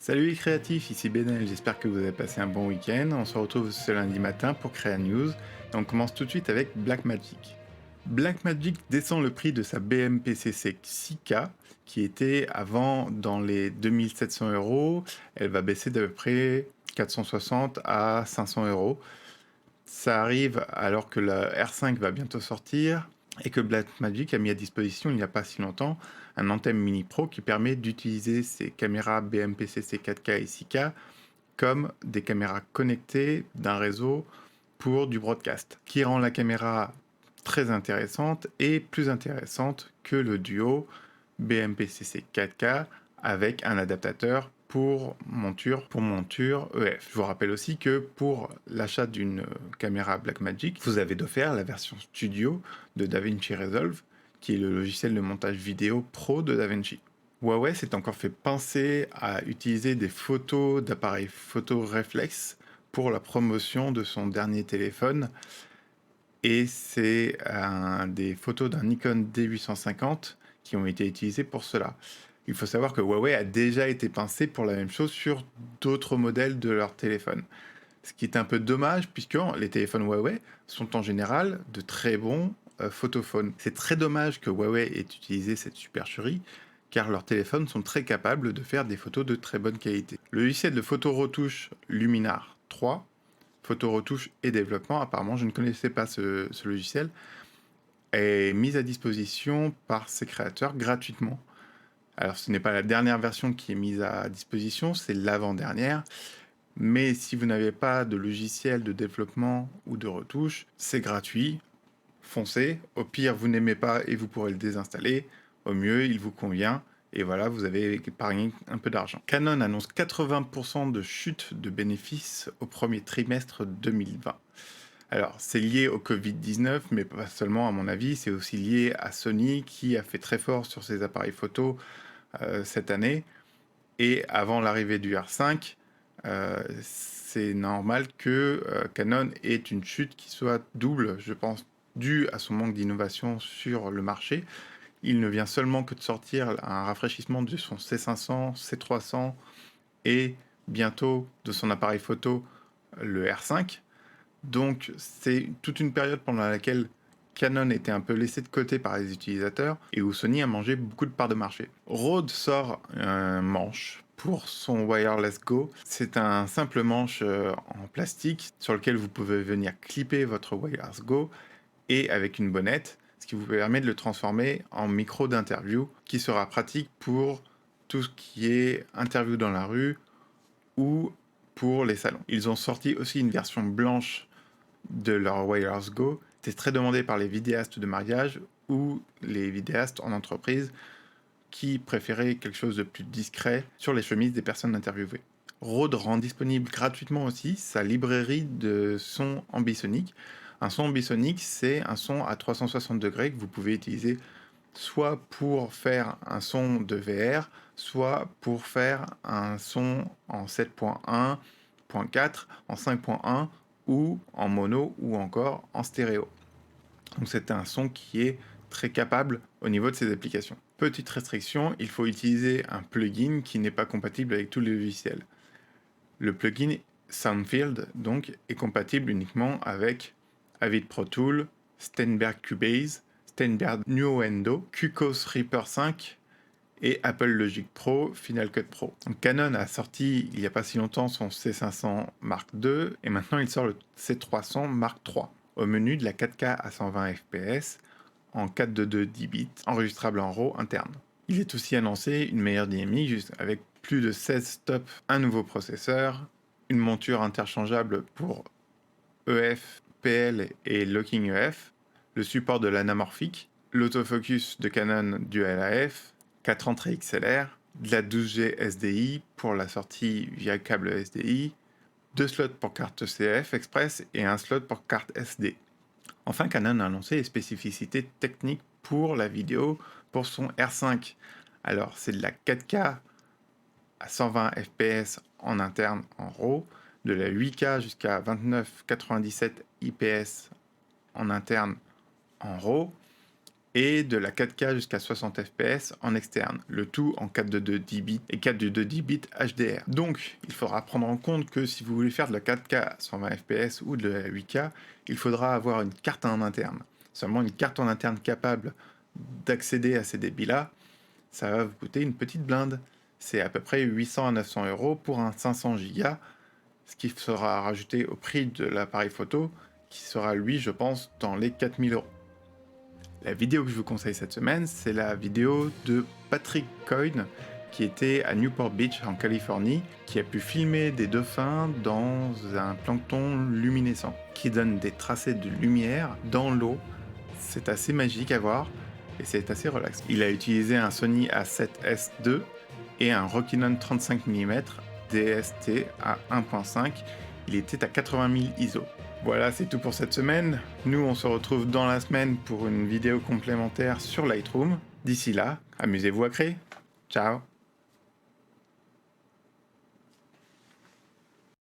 Salut les créatifs, ici Benel, j'espère que vous avez passé un bon week-end. On se retrouve ce lundi matin pour Créa News et on commence tout de suite avec Blackmagic. Blackmagic descend le prix de sa BMPCC 6K qui était avant dans les 2700 euros. Elle va baisser d'à peu près 460 à 500 euros. Ça arrive alors que la R5 va bientôt sortir et que Blackmagic a mis à disposition il n'y a pas si longtemps un Anthem Mini Pro qui permet d'utiliser ces caméras BMPCC 4K et 6K comme des caméras connectées d'un réseau pour du broadcast, qui rend la caméra très intéressante et plus intéressante que le duo BMPCC 4K avec un adaptateur pour monture EF. Je vous rappelle aussi que pour l'achat d'une caméra Blackmagic, vous avez d'offert la version studio de DaVinci Resolve, qui est le logiciel de montage vidéo pro de DaVinci. Huawei s'est encore fait pincer à utiliser des photos d'appareils photo réflexes pour la promotion de son dernier téléphone. Et c'est des photos d'un Nikon D850 qui ont été utilisées pour cela. Il faut savoir que Huawei a déjà été pincé pour la même chose sur d'autres modèles de leur téléphone. Ce qui est un peu dommage puisque les téléphones Huawei sont en général de très bons photophones. C'est très dommage que Huawei ait utilisé cette supercherie car leurs téléphones sont très capables de faire des photos de très bonne qualité. Le logiciel de photo-retouche Luminar 3, photo-retouche et développement, apparemment je ne connaissais pas ce logiciel, est mis à disposition par ses créateurs gratuitement. Alors ce n'est pas la dernière version qui est mise à disposition, c'est l'avant-dernière. Mais si vous n'avez pas de logiciel de développement ou de retouche, c'est gratuit. Foncez. Au pire, vous n'aimez pas et vous pourrez le désinstaller. Au mieux, il vous convient. Et voilà, vous avez épargné un peu d'argent. Canon annonce 80% de chute de bénéfices au premier trimestre 2020. Alors, c'est lié au Covid-19, mais pas seulement à mon avis, c'est aussi lié à Sony qui a fait très fort sur ses appareils photo cette année. Et avant l'arrivée du R5, c'est normal que Canon ait une chute qui soit double, je pense, due à son manque d'innovation sur le marché. Il ne vient seulement que de sortir un rafraîchissement de son C500, C300 et bientôt de son appareil photo, le R5. Donc c'est toute une période pendant laquelle Canon était un peu laissé de côté par les utilisateurs et où Sony a mangé beaucoup de parts de marché. Rode sort un manche pour son Wireless Go. C'est un simple manche en plastique sur lequel vous pouvez venir clipper votre Wireless Go et avec une bonnette, ce qui vous permet de le transformer en micro d'interview qui sera pratique pour tout ce qui est interview dans la rue ou pour les salons. Ils ont sorti aussi une version blanche de leur Wireless Go. C'est très demandé par les vidéastes de mariage ou les vidéastes en entreprise qui préféraient quelque chose de plus discret sur les chemises des personnes interviewées. Rode rend disponible gratuitement aussi sa librairie de sons ambisoniques. Un son ambisonique, c'est un son à 360 degrés que vous pouvez utiliser soit pour faire un son de VR, soit pour faire un son en 7.1.4, en 5.1 ou en mono ou encore en stéréo. Donc c'est un son qui est très capable au niveau de ses applications. Petite restriction, il faut utiliser un plugin qui n'est pas compatible avec tous les logiciels. Le plugin Soundfield donc est compatible uniquement avec Avid Pro Tool, Steinberg Cubase, Steinberg Nuendo, QCOS Reaper 5 et Apple Logic Pro, Final Cut Pro. Donc Canon a sorti il n'y a pas si longtemps son C500 Mark II et maintenant il sort le C300 Mark III. Au menu de la 4K à 120 fps en 422 10 bits, enregistrable en RAW interne. Il est aussi annoncé une meilleure dynamique avec plus de 16 stops, un nouveau processeur, une monture interchangeable pour EF, PL et Locking EF, le support de l'anamorphique, l'autofocus de Canon Dual AF, 4 entrées XLR, de la 12G SDI pour la sortie via câble SDI, 2 slots pour carte CF Express et un slot pour carte SD. Enfin, Canon a annoncé les spécificités techniques pour la vidéo pour son R5. Alors, c'est de la 4K à 120 fps en interne en RAW, de la 8K jusqu'à 29,97 IPS en interne en RAW, et de la 4K jusqu'à 60 fps en externe, le tout en 422 dB et 422 dB HDR. Donc, il faudra prendre en compte que si vous voulez faire de la 4K à 120 fps ou de la 8K, il faudra avoir une carte en interne. Seulement une carte en interne capable d'accéder à ces débits-là, ça va vous coûter une petite blinde. C'est à peu près 800 à 900 euros pour un 500 Go, ce qui sera rajouté au prix de l'appareil photo, qui sera lui, je pense, dans les 4000 euros. La vidéo que je vous conseille cette semaine, c'est la vidéo de Patrick Coyne, qui était à Newport Beach en Californie, qui a pu filmer des dauphins dans un plancton luminescent, qui donne des tracés de lumière dans l'eau. C'est assez magique à voir et c'est assez relax. Il a utilisé un Sony A7S II et un Rokinon 35 mm DST à 1.5. Il était à 80 000 ISO. Voilà, c'est tout pour cette semaine. Nous, on se retrouve dans la semaine pour une vidéo complémentaire sur Lightroom. D'ici là, amusez-vous à créer. Ciao!